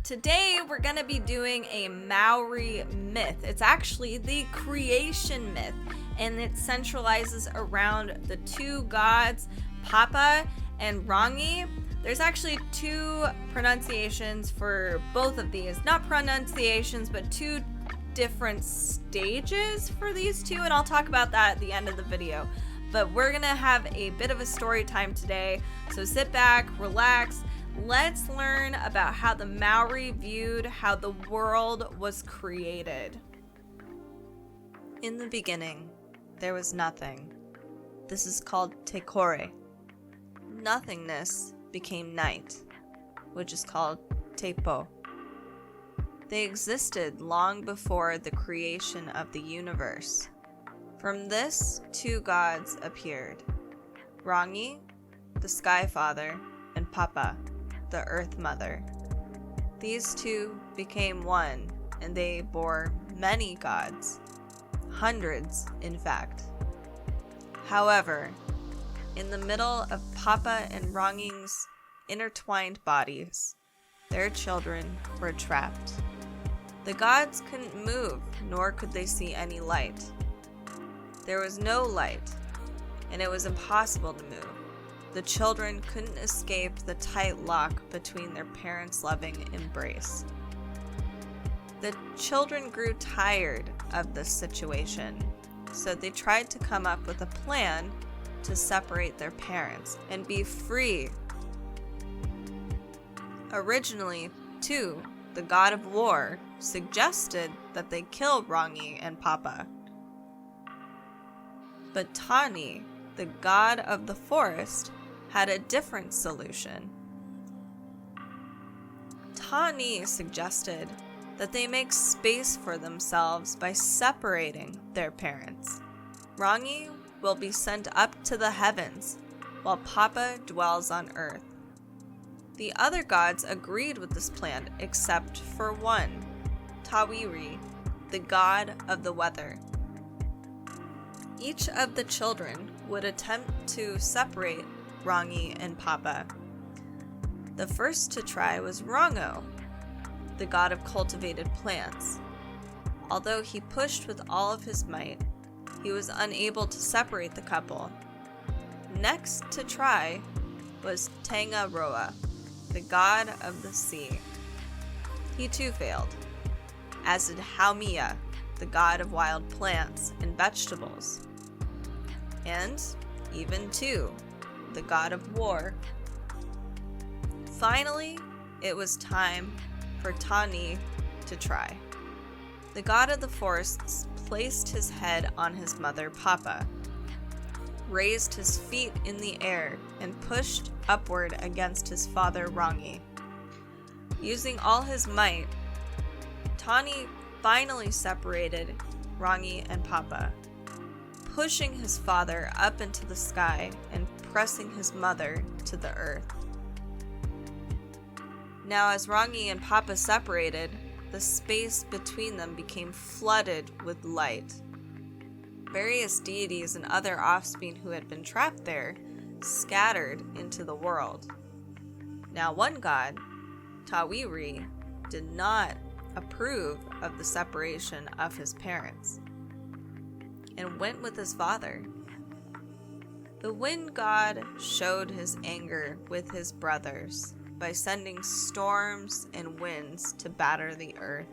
Today we're going to be doing a Maori myth. It's actually the creation myth, and it centralizes around the two gods, Papa and Rangi. There's actually two pronunciations for both of these. Not pronunciations, but two different stages for these two, and I'll talk about that at the end of the video. But we're going to have a bit of a story time today, so sit back, relax. Let's learn about how the Maori viewed how the world was created. In the beginning, there was nothing. This is called te kore. Nothingness became night, which is called te po. They existed long before the creation of the universe. From this, two gods appeared: Rangi, the Sky Father, and Papa, the Earth Mother. These two became one, and they bore many gods, hundreds in fact. However, in the middle of Papa and Rangi's intertwined bodies, their children were trapped. The gods couldn't move, nor could they see any light. There was no light, and it was impossible to move. The children couldn't escape the tight lock between their parents' loving embrace. The children grew tired of this situation, so they tried to come up with a plan to separate their parents and be free. Originally, too, the god of war suggested that they kill Rangi and Papa. But Tani, the god of the forest, had a different solution. Tani suggested that they make space for themselves by separating their parents. Rangi will be sent up to the heavens, while Papa dwells on earth. The other gods agreed with this plan except for one, Tawiri, the god of the weather. Each of the children would attempt to separate Rangi and Papa. The first to try was Rango, the god of cultivated plants. Although he pushed with all of his might, he was unable to separate the couple. Next to try was Tangaroa, the god of the sea. He too failed, as did Haumea, the god of wild plants and vegetables. And even too, the god of war. Finally, it was time for Tani to try. The god of the forests placed his head on his mother Papa, raised his feet in the air, and pushed upward against his father Rangi. Using all his might, Tani finally separated Rangi and Papa, pushing his father up into the sky and pressing his mother to the earth. Now, as Rangi and Papa separated, the space between them became flooded with light. Various deities and other offspring who had been trapped there scattered into the world. Now, one god, Tawiri, did not approve of the separation of his parents and went with his father. The wind god showed his anger with his brothers by sending storms and winds to batter the earth,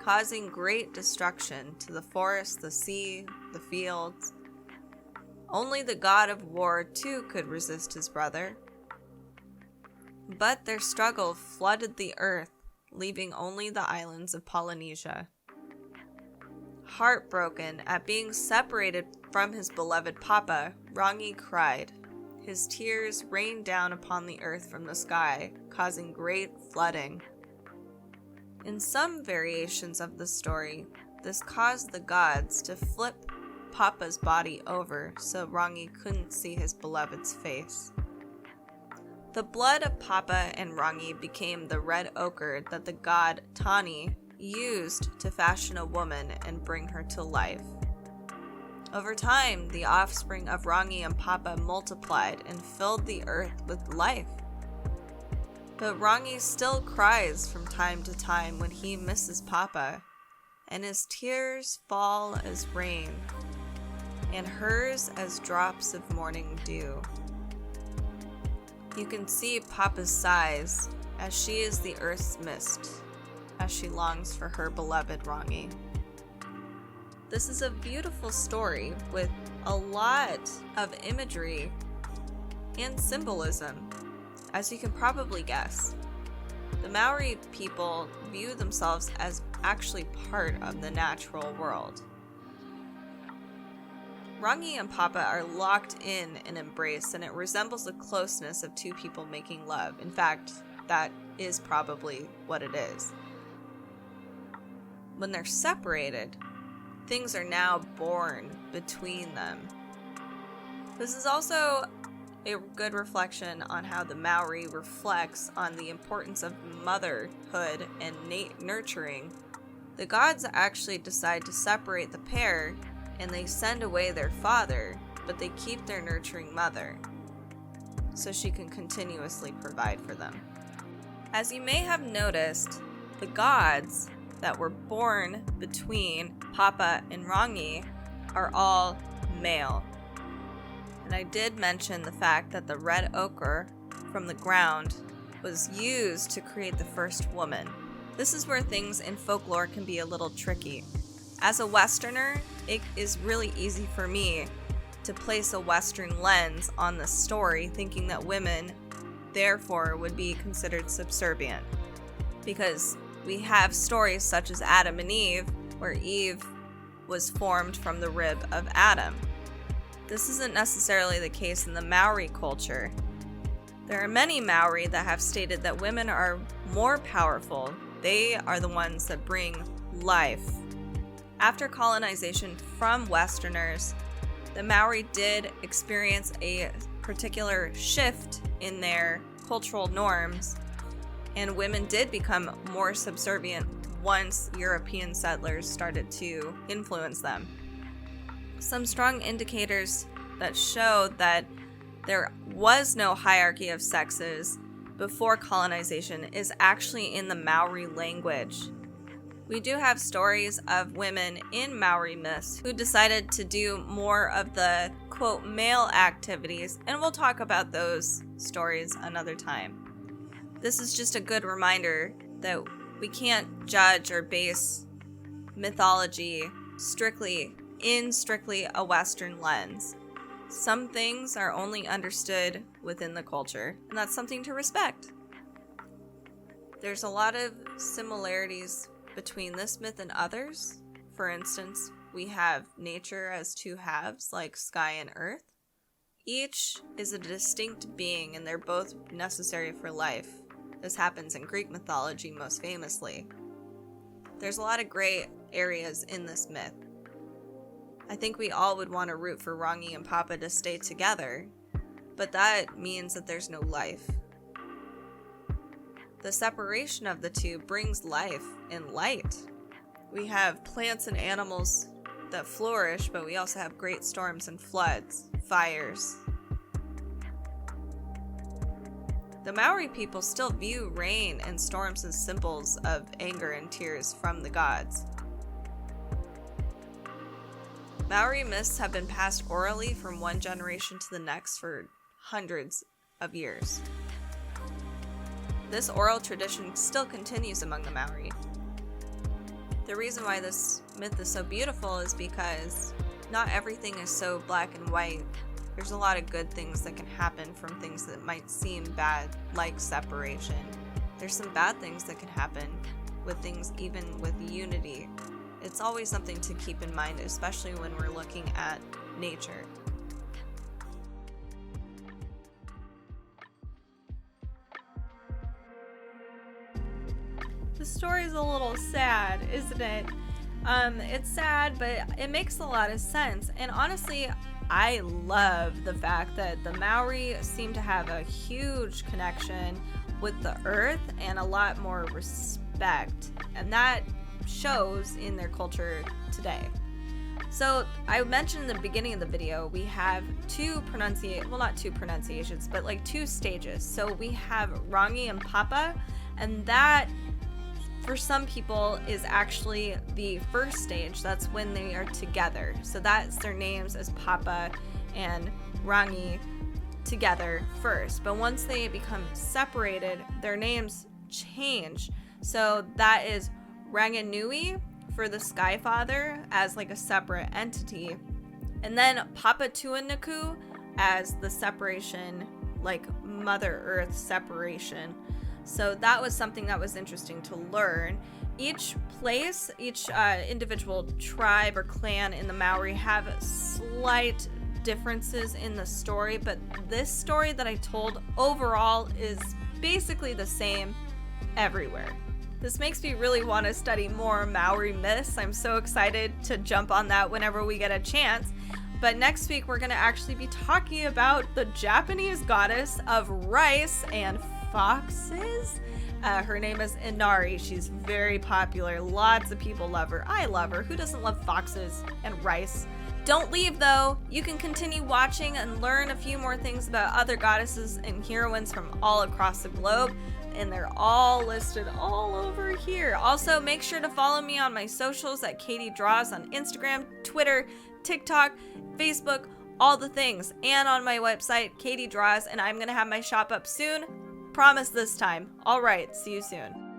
causing great destruction to the forest, the sea, the fields. Only the god of war too could resist his brother. But their struggle flooded the earth, leaving only the islands of Polynesia. Heartbroken at being separated from his beloved Papa, Rangi cried. His tears rained down upon the earth from the sky, causing great flooding. In some variations of the story, this caused the gods to flip Papa's body over so Rangi couldn't see his beloved's face. The blood of Papa and Rangi became the red ochre that the god Tani used to fashion a woman and bring her to life. Over time, the offspring of Rangi and Papa multiplied and filled the earth with life. But Rangi still cries from time to time when he misses Papa, and his tears fall as rain, and hers as drops of morning dew. You can see Papa's sighs as she is the earth's mist, as she longs for her beloved Rangi. This is a beautiful story with a lot of imagery and symbolism, as you can probably guess. The Maori people view themselves as actually part of the natural world. Rangi and Papa are locked in an embrace, and it resembles the closeness of two people making love. In fact, that is probably what it is. When they're separated, things are now born between them. This is also a good reflection on how the Maori reflects on the importance of motherhood and nurturing. The gods actually decide to separate the pair, and they send away their father, but they keep their nurturing mother, so she can continuously provide for them. As you may have noticed, the gods that were born between Papa and Rangi are all male. And I did mention the fact that the red ochre from the ground was used to create the first woman. This is where things in folklore can be a little tricky. As a Westerner, it is really easy for me to place a Western lens on the story, thinking that women, therefore, would be considered subservient. Because we have stories such as Adam and Eve, where Eve was formed from the rib of Adam. This isn't necessarily the case in the Maori culture. There are many Maori that have stated that women are more powerful. They are the ones that bring life. After colonization from Westerners, the Maori did experience a particular shift in their cultural norms, and women did become more subservient once European settlers started to influence them. Some strong indicators that show that there was no hierarchy of sexes before colonization is actually in the Maori language. We do have stories of women in Maori myths who decided to do more of the, quote, male activities, and we'll talk about those stories another time. This is just a good reminder that we can't judge or base mythology strictly a Western lens. Some things are only understood within the culture, and that's something to respect. There's a lot of similarities between this myth and others. For instance, we have nature as two halves, like sky and earth. Each is a distinct being, and they're both necessary for life. This happens in Greek mythology most famously. There's a lot of gray areas in this myth. I think we all would want to root for Rangi and Papa to stay together, but that means that there's no life. The separation of the two brings life and light. We have plants and animals that flourish, but we also have great storms and floods, fires. The Maori people still view rain and storms as symbols of anger and tears from the gods. Maori myths have been passed orally from one generation to the next for hundreds of years. This oral tradition still continues among the Maori. The reason why this myth is so beautiful is because not everything is so black and white. There's a lot of good things that can happen from things that might seem bad, like separation. There's some bad things that can happen with things even with unity. It's always something to keep in mind, especially when we're looking at nature. The story's a little sad, isn't it? It's sad, but it makes a lot of sense. And honestly, I love the fact that the Maori seem to have a huge connection with the earth and a lot more respect. And that shows in their culture today. So I mentioned in the beginning of the video, we have not two pronunciations, but like two stages. So we have Rangi and Papa, and that for some people is actually the first stage. That's when they are together. So that's their names as Papa and Rangi together first. But once they become separated, their names change. So that is Ranginui for the Sky Father as like a separate entity. And then Papa Tuanaku as the separation, like Mother Earth separation. So that was something that was interesting to learn. Each place, each individual tribe or clan in the Maori have slight differences in the story, but this story that I told overall is basically the same everywhere. This makes me really want to study more Maori myths. I'm so excited to jump on that whenever we get a chance. But next week we're going to actually be talking about the Japanese goddess of rice and foxes. Her name is Inari. She's very popular. Lots of people love her. I love her. Who doesn't love foxes and rice? Don't leave though. You can continue watching and learn a few more things about other goddesses and heroines from all across the globe. And they're all listed all over here. Also, make sure to follow me on my socials at Kaiti Draws on Instagram, Twitter, TikTok, Facebook, all the things. And on my website, Kaiti Draws. And I'm going to have my shop up soon. Promise this time. All right, see you soon.